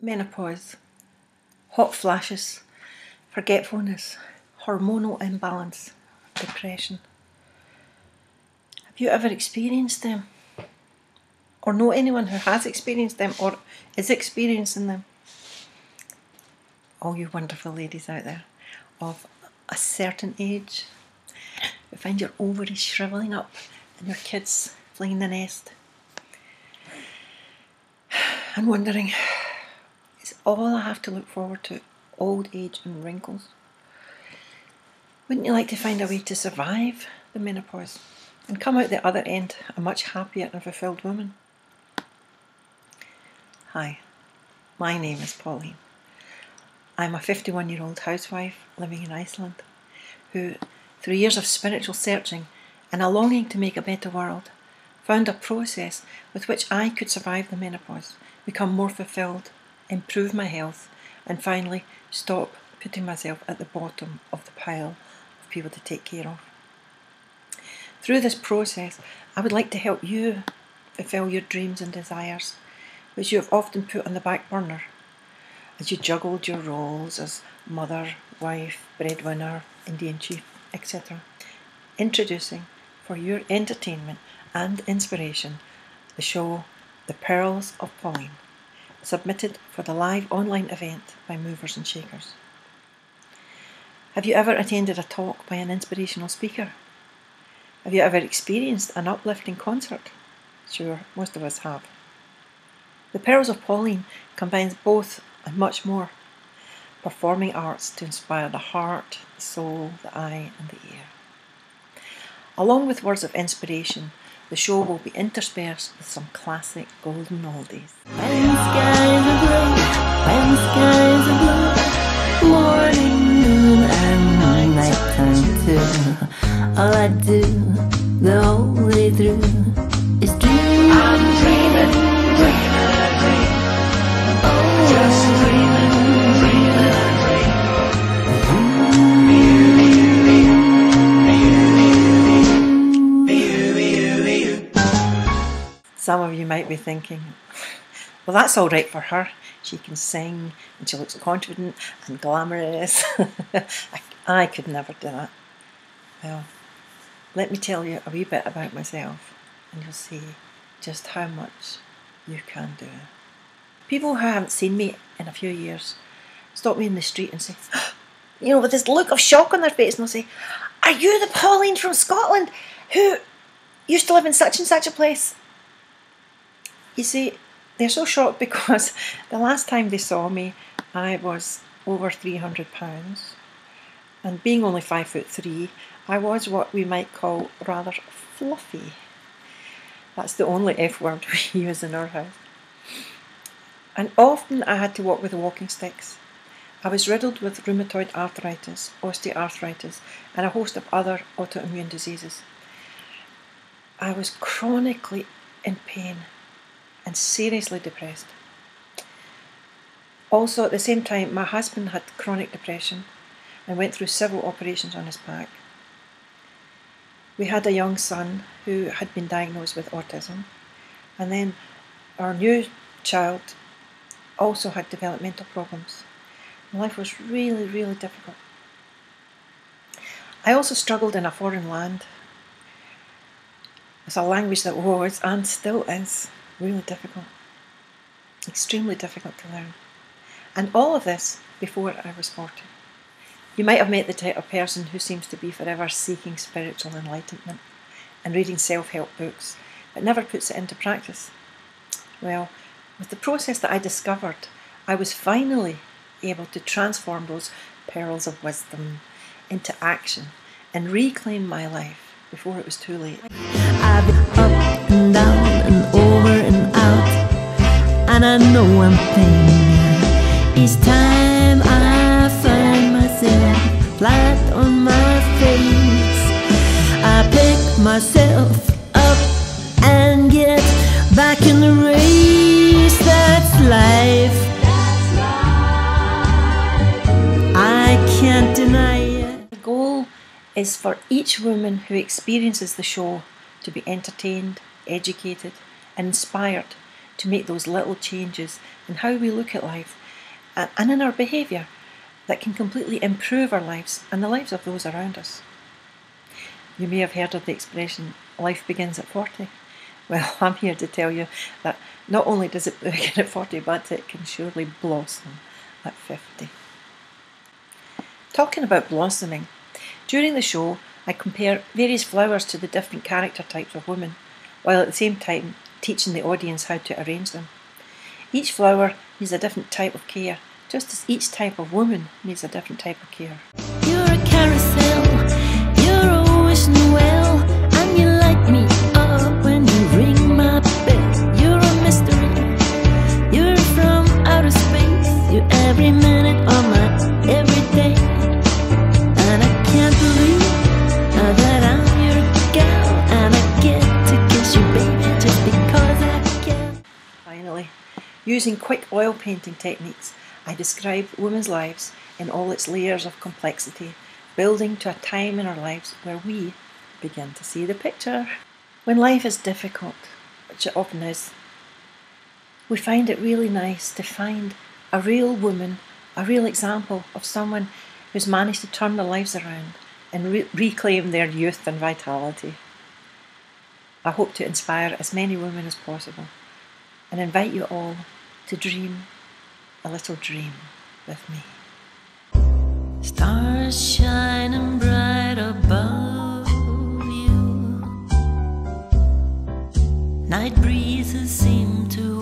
Menopause, hot flashes, forgetfulness, hormonal imbalance, depression. Have you ever experienced them? Or know anyone who has experienced them or is experiencing them? All you wonderful ladies out there of a certain age who find your ovaries shrivelling up and your kids fleeing the nest and wondering, is all I have to look forward to old age and wrinkles? Wouldn't you like to find a way to survive the menopause and come out the other end a much happier and fulfilled woman? Hi, my name is Pauline. I'm a 51-year-old housewife living in Iceland who, through years of spiritual searching and a longing to make a better world, found a process with which I could survive the menopause, become more fulfilled, improve my health, and finally stop putting myself at the bottom of the pile of people to take care of. Through this process, I would like to help you fulfill your dreams and desires, which you have often put on the back burner as you juggled your roles as mother, wife, breadwinner, Indian chief, etc. Introducing, for your entertainment and inspiration, the show The Pearls of Pauline, submitted for the live online event by Movers and Shakers. Have you ever attended a talk by an inspirational speaker? Have you ever experienced an uplifting concert? Sure, most of us have. The Pearls of Pauline combines both and much more. Performing arts to inspire the heart, the soul, the eye and the ear. Along with words of inspiration, the show will be interspersed with some classic golden oldies. When skies are blue, when skies are blue, morning, noon and nighttime too. All I do the whole way through is dream. I'm dreaming, dreaming a dream. Oh, just dreaming, dreaming a dream. Some of you might be thinking, well, that's all right for her. She can sing and she looks confident and glamorous. I could never do that. Well, let me tell you a wee bit about myself and you'll see just how much you can do. People who haven't seen me in a few years stop me in the street and say, you know, with this look of shock on their face, and they'll say, are you the Pauline from Scotland who used to live in such and such a place? You see, they're so shocked because the last time they saw me, I was over 300 pounds. And being only 5'3", I was what we might call rather fluffy. That's the only F word we use in our house. And often I had to walk with walking sticks. I was riddled with rheumatoid arthritis, osteoarthritis, and a host of other autoimmune diseases. I was chronically in pain and seriously depressed. Also, at the same time, my husband had chronic depression and went through several operations on his back. We had a young son who had been diagnosed with autism, and then our new child also had developmental problems. Life was really, really difficult. I also struggled in a foreign land with a language that was, and still is, really difficult. Extremely difficult to learn. And all of this before I was 40. You might have met the type of person who seems to be forever seeking spiritual enlightenment and reading self-help books, but never puts it into practice. Well, with the process that I discovered, I was finally able to transform those pearls of wisdom into action and reclaim my life before it was too late. I've been up and down and over and out, and I know one thing. Each time I find myself flat on my face, I pick myself up and get back in the race. That's life. I can't deny it. The goal is for each woman who experiences the show to be entertained, educated and inspired to make those little changes in how we look at life and in our behaviour that can completely improve our lives and the lives of those around us. You may have heard of the expression, life begins at 40. Well, I'm here to tell you that not only does it begin at 40, but it can surely blossom at 50. Talking about blossoming, during the show I compare various flowers to the different character types of women, while at the same time teaching the audience how to arrange them. Each flower needs a different type of care, just as each type of woman needs a different type of care. You're a carousel, you're always well, and you light me up when you ring my bell. You're a mystery, you're from outer space, you're every minute of my everyday. And I can't believe that I'm your gal, and I get to kiss you, baby, just because I can. Finally, using quick oil painting techniques, I describe women's lives in all its layers of complexity, building to a time in our lives where we begin to see the picture. When life is difficult, which it often is, we find it really nice to find a real woman, a real example of someone who's managed to turn their lives around and reclaim their youth and vitality. I hope to inspire as many women as possible and invite you all to dream a little dream with me. Stars shining bright above you. Night breezes seem to